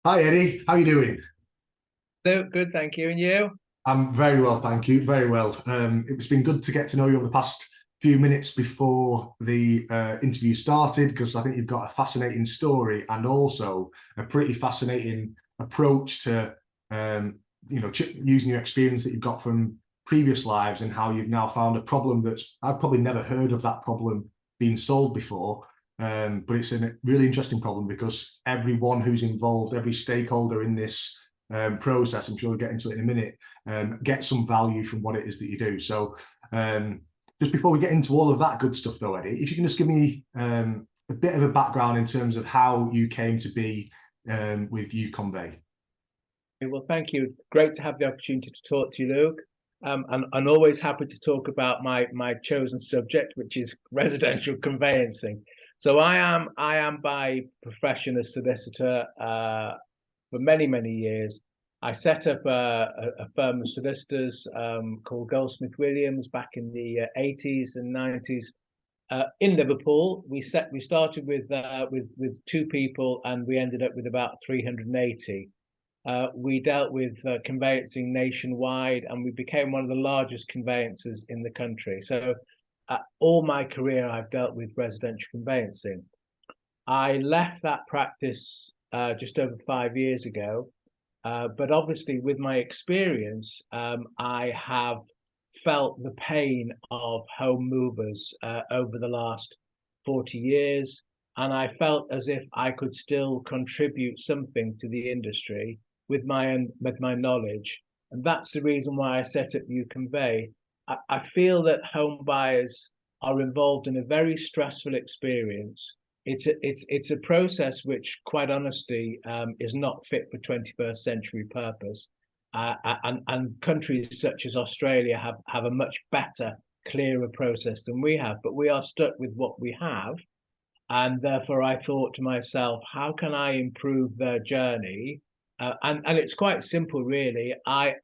Hi Eddie, how you doing? No, good, thank you. And you? I'm very well, thank you. Very well. It's been good to get to know you over the past few minutes before the interview started because I think you've got a fascinating story and also a pretty fascinating approach to using your experience that you've got from previous lives and how you've now found a problem that's I've probably never heard of that problem being solved before. But it's a really interesting problem because everyone who's involved, every stakeholder in this process, I'm sure we'll get into it in a minute, get some value from what it is that you do. So, just before we get into all of that good stuff, though, Eddie, if you can just give me a bit of a background in terms of how you came to be with You Convey. Well, thank you. Great to have the opportunity to talk to you, Luke. And I'm always happy to talk about my chosen subject, which is residential conveyancing. So I am by profession a solicitor for many years. I set up a firm of solicitors called Goldsmith Williams back in the 80s and 90s. In Liverpool, we started with two people, and we ended up with about 380. We dealt with conveyancing nationwide, and we became one of the largest conveyancers in the country. So, all my career, I've dealt with residential conveyancing. I left that practice just over 5 years ago, but obviously, with my experience, I have felt the pain of home movers over the last 40 years. And I felt as if I could still contribute something to the industry with my knowledge. And that's the reason why I set up You Convey. I feel that home buyers are involved in a very stressful experience. It's a process which, quite honestly, is not fit for 21st century purpose. And countries such as Australia have a much better, clearer process than we have. But we are stuck with what we have, and therefore I thought to myself, how can I improve their journey? And it's quite simple, really. I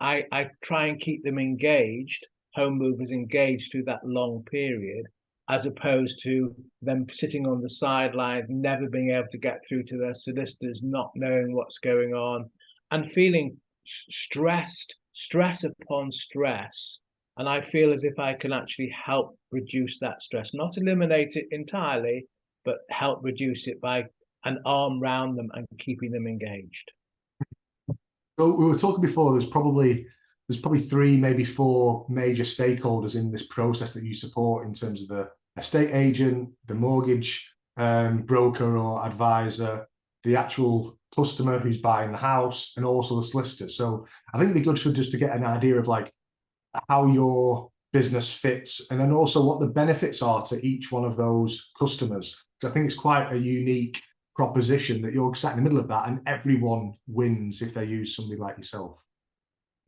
try and keep them engaged, home movers engaged through that long period, as opposed to them sitting on the sidelines, never being able to get through to their solicitors, not knowing what's going on, and feeling stress upon stress. And I feel as if I can actually help reduce that stress, not eliminate it entirely, but help reduce it by an arm round them and keeping them engaged. So we were talking before. There's probably three, maybe four major stakeholders in this process that you support in terms of the estate agent, the mortgage broker or advisor, the actual customer who's buying the house, and also the solicitor. So I think it'd be good for just to get an idea of like how your business fits and then also what the benefits are to each one of those customers. So I think it's quite a unique proposition that you're sat in the middle of that and everyone wins if they use somebody like yourself.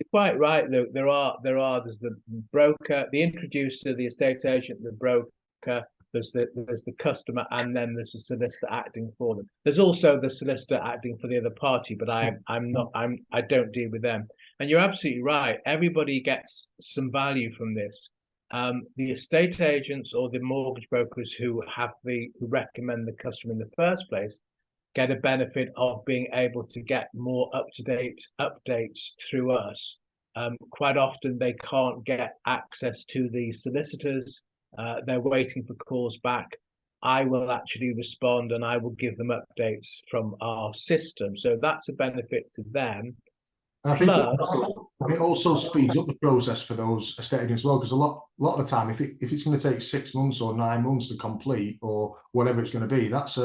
You're quite right, Luke. There's the broker, the introducer, the estate agent, the broker. There's the customer, and then there's the solicitor acting for them. There's also the solicitor acting for the other party, but I don't deal with them. And you're absolutely right. Everybody gets some value from this. The estate agents or the mortgage brokers who recommend the customer in the first place get a benefit of being able to get more up-to-date updates through us. Quite often they can't get access to the solicitors. They're waiting for calls back. I will actually respond and I will give them updates from our system. So that's a benefit to them. And Plus, it also speeds up the process for those estate agents as well, because a lot of the time, if it's going to take 6 months or 9 months to complete or whatever it's going to be, that's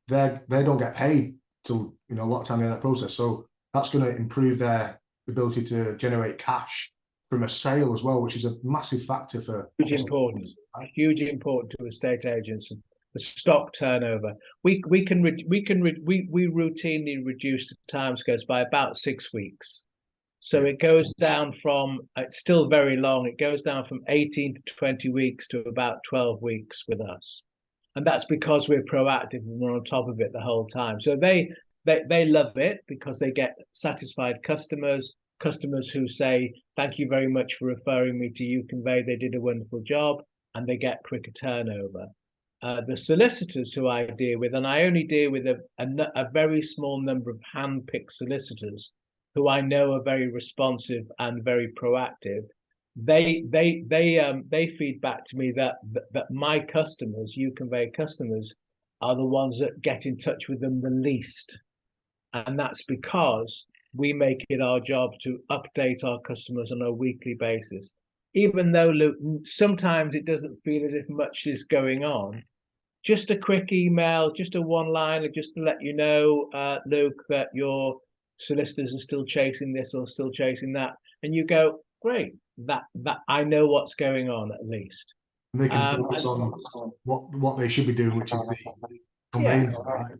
they don't get paid till a lot of time in that process. So that's going to improve their ability to generate cash from a sale as well, which is a massive factor for huge importance, hugely important to estate agents. The stock turnover. We routinely reduce the timescales by about 6 weeks. So yeah. it goes down from, it's still very long. It goes down from 18 to 20 weeks to about 12 weeks with us. And that's because we're proactive and we're on top of it the whole time. So they love it because they get satisfied customers who say, thank you very much for referring me to You Convey. They did a wonderful job, and they get quicker turnover. The solicitors who I deal with, and I only deal with a very small number of hand-picked solicitors who I know are very responsive and very proactive. They feed back to me that my customers, You Convey customers, are the ones that get in touch with them the least, and that's because we make it our job to update our customers on a weekly basis. Even though, Luke, sometimes it doesn't feel as if much is going on, just a quick email, just a one-liner, just to let you know, Luke, that your solicitors are still chasing this or still chasing that, and you go, great, that I know what's going on at least. And they can focus on what they should be doing, which is the conveyancing. Right?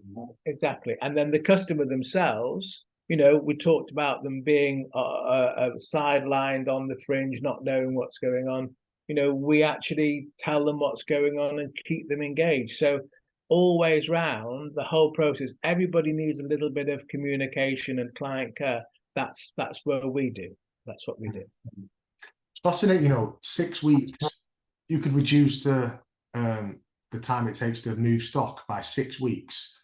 Exactly. And then the customer themselves, we talked about them being sidelined on the fringe, not knowing what's going on. We actually tell them what's going on and keep them engaged. So always round the whole process, everybody needs a little bit of communication and client care. That's what we do. That's what we do. It's fascinating, 6 weeks, you could reduce the time it takes to move stock by 6 weeks.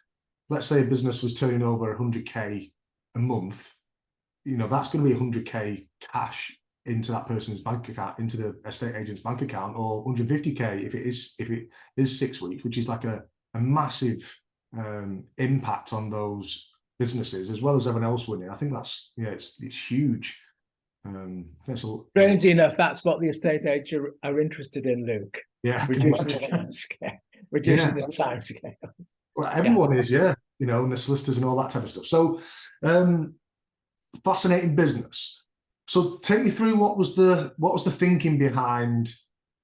Let's say a business was turning over 100k a month, that's going to be 100k cash into that person's bank account, into the estate agent's bank account, or 150k if it is 6 weeks, which is like a massive impact on those businesses as well as everyone else winning. I think that's it's huge. Strangely enough, that's what the estate agents are interested in, Luke. Yeah, reducing the time scale. Reducing the time scale. Well, everyone is, and the solicitors and all that type of stuff. So, fascinating business. So, take me through what was the thinking behind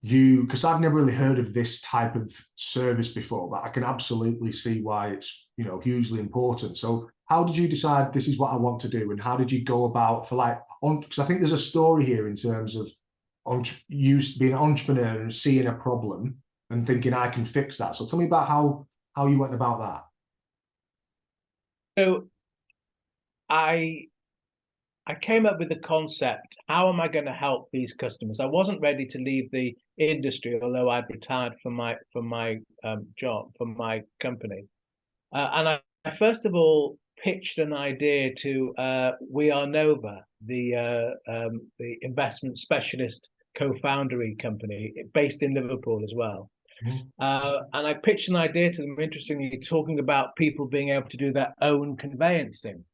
you, because I've never really heard of this type of service before, but I can absolutely see why it's hugely important. So, how did you decide this is what I want to do, and how did you go about because I think there's a story here in terms of you being an entrepreneur and seeing a problem and thinking I can fix that. So tell me about how you went about that. So I came up with the concept, how am I going to help these customers? I wasn't ready to leave the industry, although I'd retired from my job, from my company. And I first of all pitched an idea to We Are Nova, the investment specialist co-foundery company based in Liverpool as well. And I pitched an idea to them, interestingly, talking about people being able to do their own conveyancing.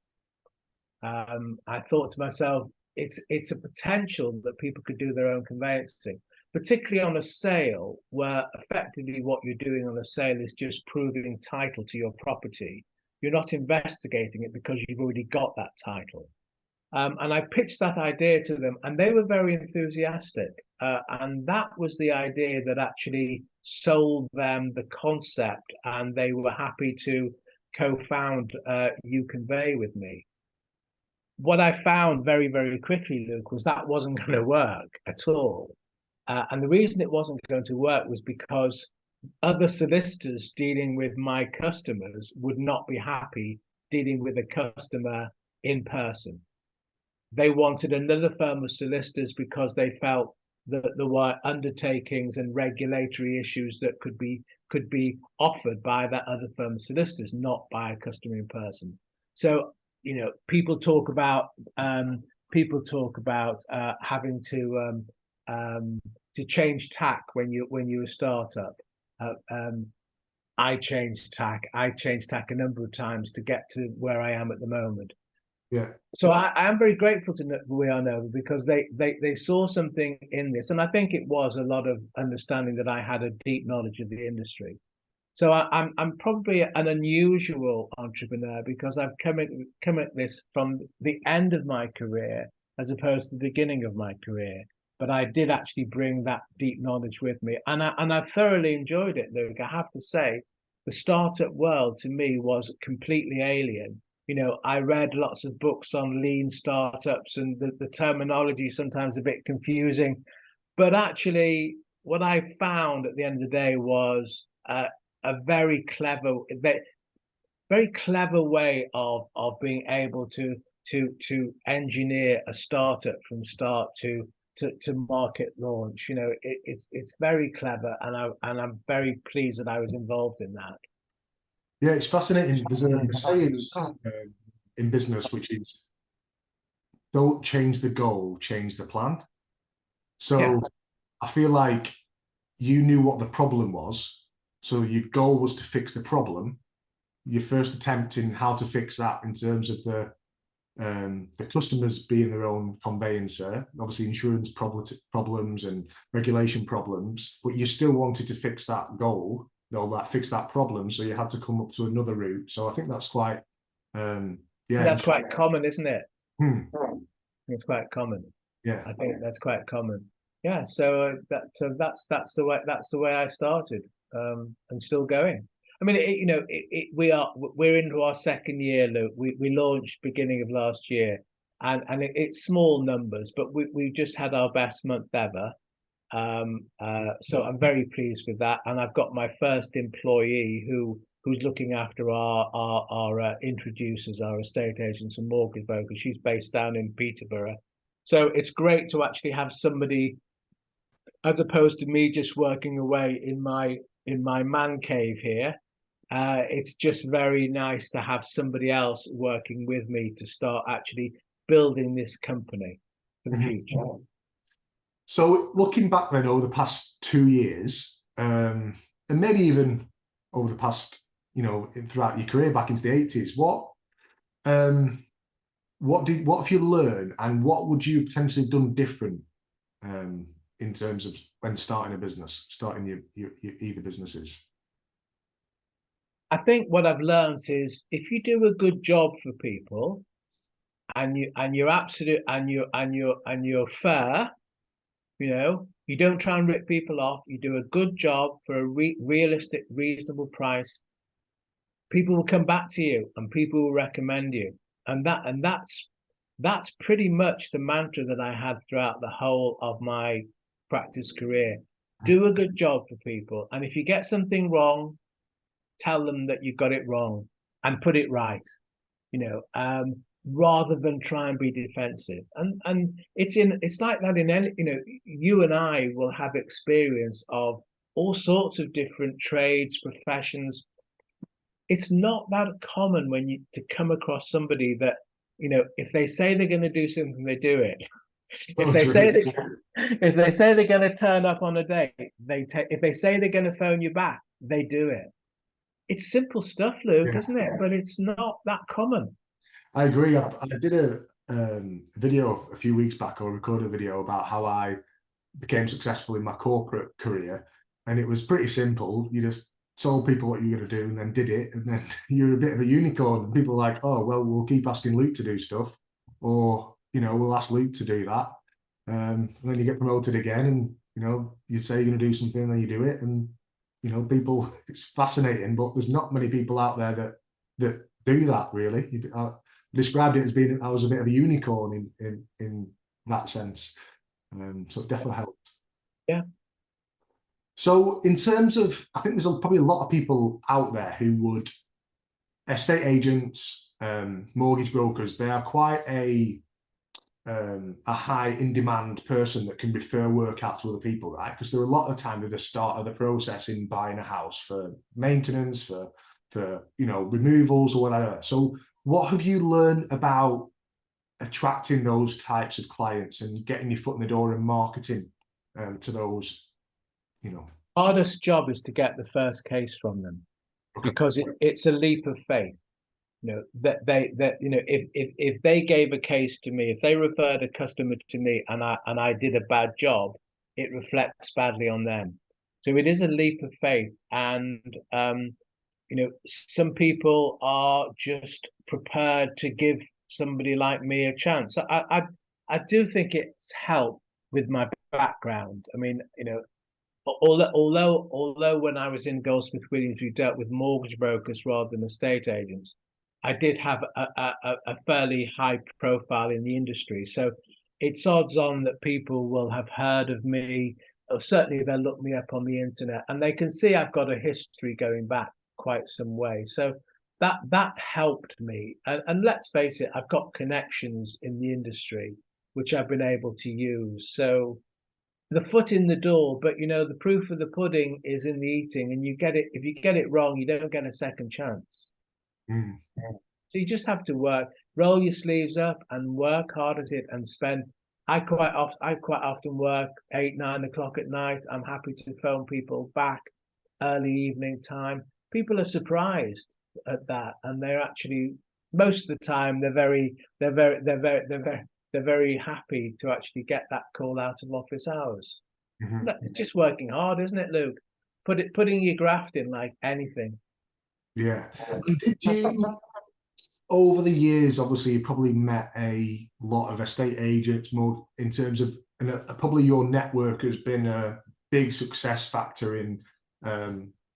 I thought to myself, it's a potential that people could do their own conveyancing, particularly on a sale, where effectively what you're doing on a sale is just proving title to your property. You're not investigating it because you've already got that title. And I pitched that idea to them, and they were very enthusiastic. And that was the idea that actually sold them the concept, and they were happy to co-found You Convey with me. What I found very, very quickly, Luke, was that wasn't going to work at all. And the reason it wasn't going to work was because other solicitors dealing with my customers would not be happy dealing with a customer in person. They wanted another firm of solicitors because they felt that there were undertakings and regulatory issues that could be offered by that other firm of solicitors, not by a customer in person. So people talk about having to change tack when you're a startup. I changed tack a number of times to get to where I am at the moment. Yeah. So I am very grateful to We Are Nova because they saw something in this, and I think it was a lot of understanding that I had a deep knowledge of the industry. So I'm probably an unusual entrepreneur because I've come at this from the end of my career as opposed to the beginning of my career. But I did actually bring that deep knowledge with me, and I thoroughly enjoyed it, Luke. I have to say, the startup world to me was completely alien. I read lots of books on lean startups, and the terminology is sometimes a bit confusing. But actually, what I found at the end of the day was a very clever way of being able to engineer a startup from start to to market launch. You know, it's very clever, and I'm very pleased that I was involved in that. Yeah, it's fascinating. There's a saying in business which is, don't change the goal, change the plan. So Yeah. I feel like you knew what the problem was. So your goal was to fix the problem. Your first attempt in how to fix that in terms of the customers being their own conveyancer, obviously insurance problems and regulation problems, but you still wanted to fix that goal, or that fix that problem. So you had to come up to another route. So I think that's quite, yeah. That's quite common, isn't it? Hmm. It's quite common. Yeah. I think that's quite common. Yeah. So that's the way I started, and still going. I mean, we're into our second year, Luke. We launched beginning of last year, and it's small numbers, but we just had our best month ever. So I'm very pleased with that, and I've got my first employee who's looking after our introducers, our estate agents and mortgage brokers. She's based down in Peterborough, so it's great to actually have somebody, as opposed to me just working away in my man cave here. It's just very nice to have somebody else working with me to start actually building this company for the future. So looking back then over the past 2 years, and maybe even over the past, throughout your career back into the 80s, what have you learned, and what would you potentially have done different in terms of when starting a business, starting your either businesses? I think what I've learned is, if you do a good job for people, and you're absolute, and you're fair, you don't try and rip people off, you do a good job for a realistic, reasonable price, people will come back to you and people will recommend you. And that's pretty much the mantra that I had throughout the whole of my practice career. Do a good job for people, and if you get something wrong, tell them that you got it wrong and put it right, rather than try and be defensive. And it's like that in any, you and I will have experience of all sorts of different trades, professions. It's not that common to come across somebody that, if they say they're going to do something, they do it. If they say they're going to turn up on a date, if they say they're going to phone you back, they do it. It's simple stuff, Luke, isn't it? But it's not that common. I agree. I did a video a few weeks back, or recorded a video about how I became successful in my corporate career, and it was pretty simple. You just told people what you were going to do and then did it, and then you're a bit of a unicorn. And people are like, oh, well, we'll keep asking Luke to do stuff, or we'll ask Luke to do that, and then you get promoted again, and you say you're going to do something, and then you do it, and people, it's fascinating, but there's not many people out there that do that, really. I described it as being, I was a bit of a unicorn in that sense. So it definitely helped. Yeah. So in terms of, I think there's probably a lot of people out there who would, estate agents, mortgage brokers, they are quite a high in-demand person that can refer work out to other people, right? Because there are a lot of time at the start of the process in buying a house for maintenance, for removals or whatever. So what have you learned about attracting those types of clients and getting your foot in the door and marketing to those, Hardest job is to get the first case from them, because it's a leap of faith. If they gave a case to me, if they referred a customer to me, and I did a bad job, it reflects badly on them. So it is a leap of faith, and some people are just prepared to give somebody like me a chance. I do think it's helped with my background. I mean, although when I was in Goldsmith Williams, we dealt with mortgage brokers rather than estate agents, I did have a fairly high profile in the industry. So it's odds on that people will have heard of me, or certainly they'll look me up on the internet, and they can see I've got a history going back quite some way. So that helped me. And let's face it, I've got connections in the industry. which I've been able to use. So the foot in the door, but you know, the proof of the pudding is in the eating, and you get it, if you get it wrong, you don't get a second chance. Mm. So you just have to work, roll your sleeves up and work hard at it and spend. I quite often work 8, 9 o'clock at night. I'm happy to phone people back early evening time. People are surprised at that, and they're actually, most of the time, they're very happy to actually get that call out of office hours. Mhm. It's just working hard, isn't it, Luke? Putting your graft in like anything. Yeah. And did you, over the years, obviously you probably met a lot of estate agents more in terms of, and probably your network has been a big success factor in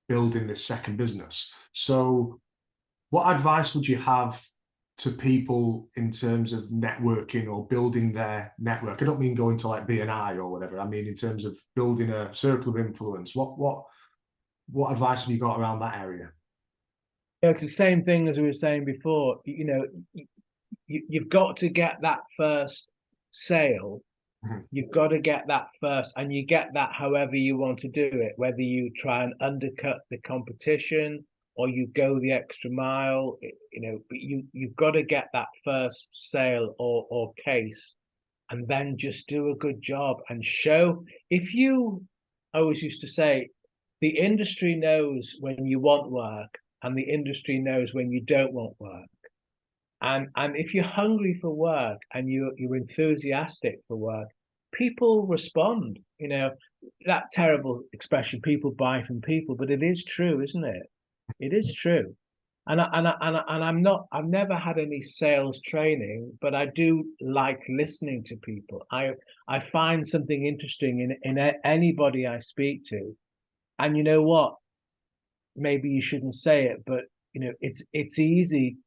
building this second business. So what advice would you have to people in terms of networking or building their network? I don't mean going to like BNI or whatever. I mean in terms of building a circle of influence. What advice have you got around that area? It's the same thing as we were saying before. You know, you've got to get that first sale. Mhm. You've got to get that first, and you get that however you want to do it, whether you try and undercut the competition or you go the extra mile. You know, but you've got to get that first sale or case, and then just do a good job and show. If you, I always used to say, the industry knows when you want work, and the industry knows when you don't want work. And if you're hungry for work and you're enthusiastic for work, people respond. You know, that terrible expression, people buy from people, but it is true, isn't it? It is true. I've never had any sales training, but I do like listening to people. I find something interesting in anybody I speak to. And you know what? Maybe you shouldn't say it, but you know, it's easy.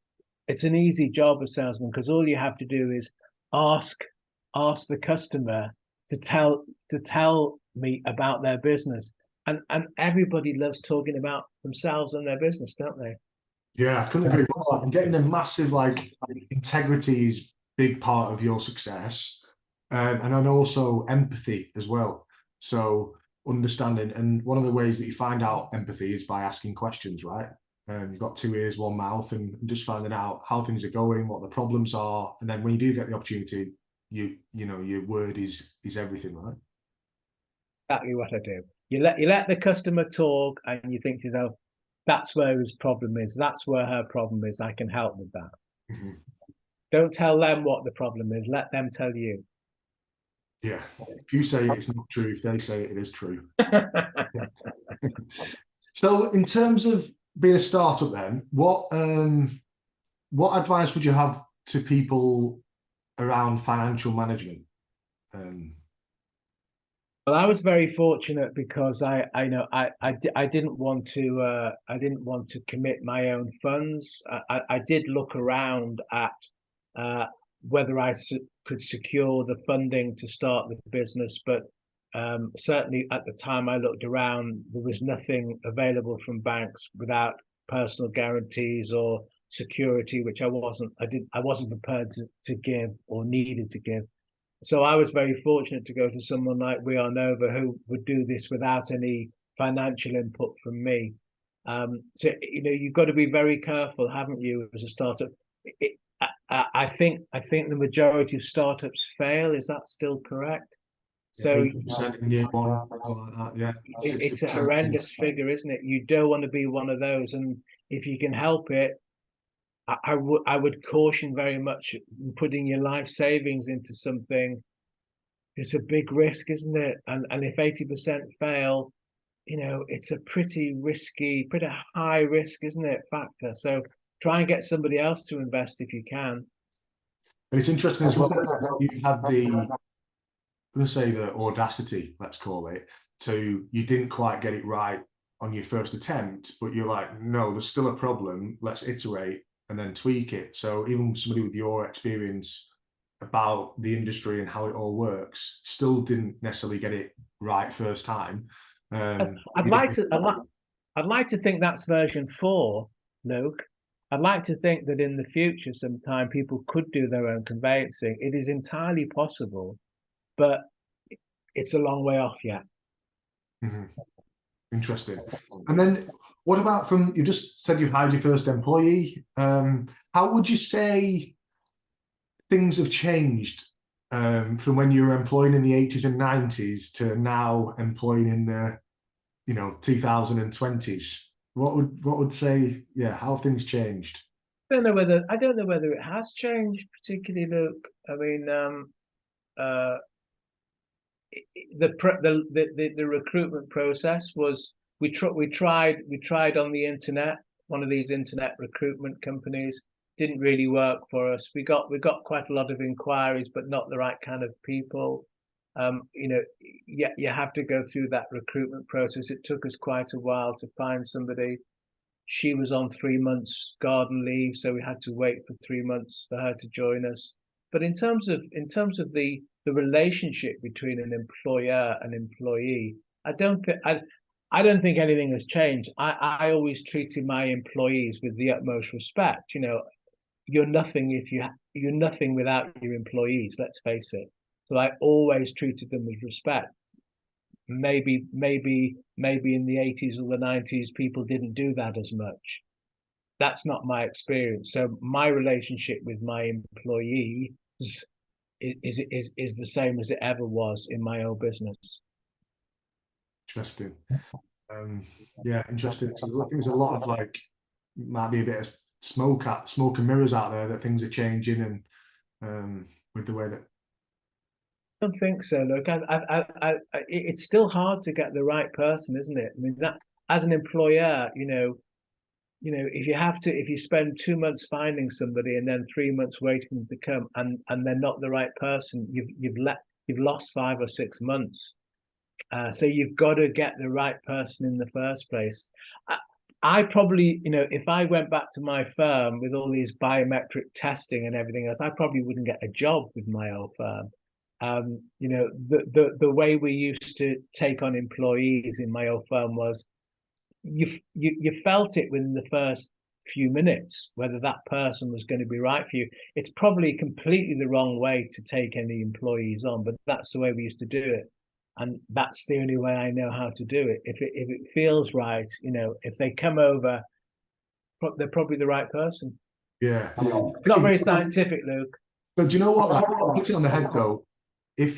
It's an easy job, a salesman, because all you have to do is ask ask the customer to tell me about their business. And everybody loves talking about themselves and their business, don't they? Yeah, I couldn't agree more. And getting a massive like integrity is big part of your success, and then also empathy as well. So understanding, and one of the ways that you find out empathy is by asking questions, right? You've got 2 ears, 1 mouth, and just finding out how things are going, what the problems are, and then when you do get the opportunity, you know your word is everything, right? Exactly what I do. You let the customer talk, and you think to yourself, that's where his problem is. That's where her problem is. I can help with that. Mhm. Don't tell them what the problem is. Let them tell you. Yeah. If you say it's not true, if they say it is true. Yeah. So in terms of being a startup then, what advice would you have to people around financial management? Well, I was very fortunate because I know I didn't want to commit my own funds. I did look around at uh, whether could secure the funding to start the business, but certainly at the time I looked around, there was nothing available from banks without personal guarantees or security, which I wasn't prepared to give or needed to give. So I was very fortunate to go to someone like We Are Nova who would do this without any financial input from me. So you know you've got to be very careful, haven't you, as a startup? I think the majority of startups fail. Is that still correct? Yeah, So 80% in year one, something like that. Yeah, it's a 60%. horrendous figure, isn't it? You don't want to be one of those, and if you can help it, I would caution very much putting your life savings into something. It's a big risk, isn't it? And if 80% fail, you know, it's a pretty risky, pretty high risk, isn't it, factor? So try and get somebody else to invest if you can. And it's interesting as well, you had I'm going to say the audacity, let's call it, you didn't quite get it right on your first attempt, but you're like, no, there's still a problem. Let's iterate and then tweak it. So even somebody with your experience about the industry and how it all works still didn't necessarily get it right first time. I'd like to think that's version 4, Luke. I'd like to think that in the future, sometime people could do their own conveyancing. It is entirely possible, but it's a long way off yet. Mhm. Interesting. And then what about from, you just said you've hired your first employee. How would you say things have changed from when you were employing in the 80s and 90s to now employing in the 2020s? What would say, yeah, how have things changed? I don't know whether it has changed particularly, Luke. I mean, uh, the recruitment process was, we tried on the internet, one of these internet recruitment companies. Didn't really work for us. We got quite a lot of inquiries, but not the right kind of people. You have to go through that recruitment process. It took us quite a while to find somebody. She was on 3 months garden leave, so we had to wait for 3 months for her to join us. But in terms of the relationship between an employer and employee, I don't think anything has changed. I always treated my employees with the utmost respect. You're nothing you're nothing without your employees. Let's face it. So I always treated them with respect. Maybe in the 80s or the 90s, people didn't do that as much. That's not my experience. So my relationship with my employees is the same as it ever was in my old business. Interesting. Yeah, interesting. So I think there's a lot of might be a bit of smoke and mirrors out there that things are changing, and with the way that. I don't think so. Look, it's still hard to get the right person, isn't it? I mean, that as an employer, if you spend 2 months finding somebody and then 3 months waiting for them to come, and they're not the right person, you've lost 5 or 6 months. So you've got to get the right person in the first place. I probably, if I went back to my firm with all these biometric testing and everything else, I probably wouldn't get a job with my old firm. The way we used to take on employees in my old firm was, you felt it within the first few minutes whether that person was going to be right for you. It's probably completely the wrong way to take any employees on, but that's the way we used to do it, and that's the only way I know how to do it. If it feels right, if they come over, they're probably the right person. Yeah. It's not very scientific, Luke. But do you know what? Hit it on the head though. It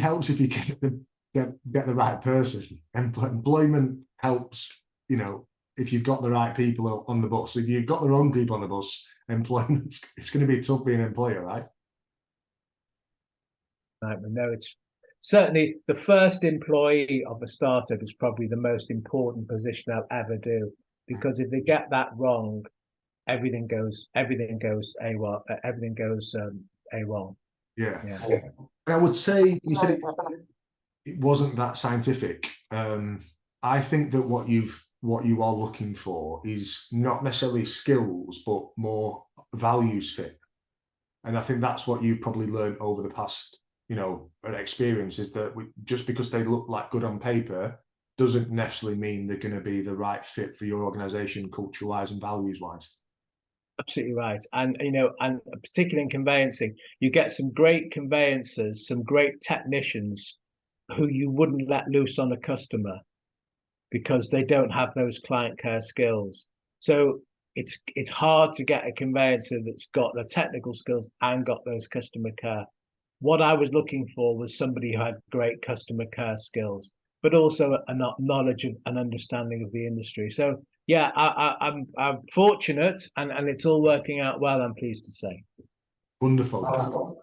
helps if you get the right person. Employment helps, if you've got the right people on the bus. If you've got the wrong people on the bus, employment, it's going to be tough being an employer, right? Right, but no, it's certainly the first employee of a startup is probably the most important position I'll ever do, because if they get that wrong, everything goes AWOL. Everything goes AWOL. Yeah. Yeah. And I would say, you said it wasn't that scientific. I think that what you are looking for is not necessarily skills, but more values fit. And I think that's what you've probably learned over the past, an experience, is that just because they look like good on paper doesn't necessarily mean they're going to be the right fit for your organization, culture-wise and values-wise. Absolutely right. And and particularly in conveyancing, you get some great conveyancers, some great technicians who you wouldn't let loose on a customer because they don't have those client care skills. So it's hard to get a conveyancer that's got the technical skills and got those customer care. What I was looking for was somebody who had great customer care skills, but also a knowledge of and understanding of the industry. So yeah, I'm fortunate, and it's all working out well, I'm pleased to say. Wonderful.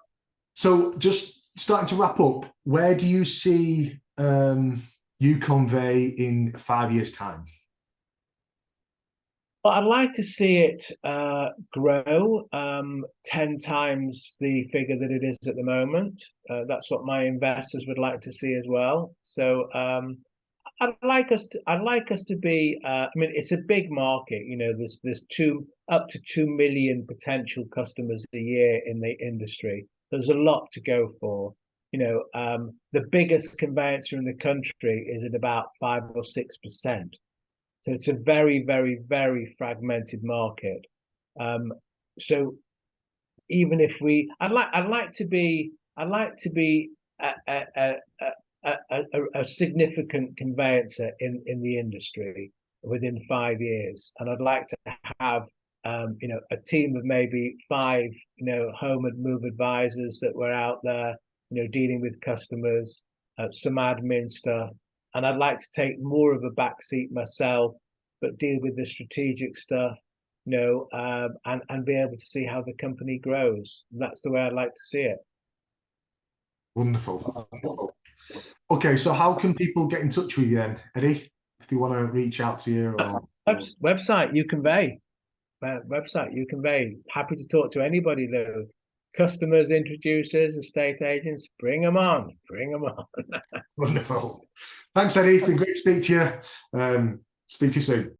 So just starting to wrap up, where do you see You Convey in 5 years' time? Well, I'd like to see it grow 10 times the figure that it is at the moment. That's what my investors would like to see as well. So I'd like us to be. I mean, it's a big market. There's up to 2 million potential customers a year in the industry. There's a lot to go for. The biggest conveyancer in the country is at about 5 or 6%. So it's a very, very, very fragmented market. So even if I'd like to be a significant conveyancer in the industry within 5 years, and I'd like to have a team of maybe 5 home and move advisors that were out there dealing with customers, some admin stuff, and I'd like to take more of a back seat myself, but deal with the strategic stuff, and be able to see how the company grows. That's the way I'd like to see it. Wonderful. Wonderful. Okay, so how can people get in touch with you then, Eddie, if they want to reach out to you? Or website You Convey. Website You Convey. Happy to talk to anybody though. Customers, introducers, estate agents, bring them on. Bring them on. Wonderful. Thanks, Eddie. It's been great to speak to you. Speak to you soon.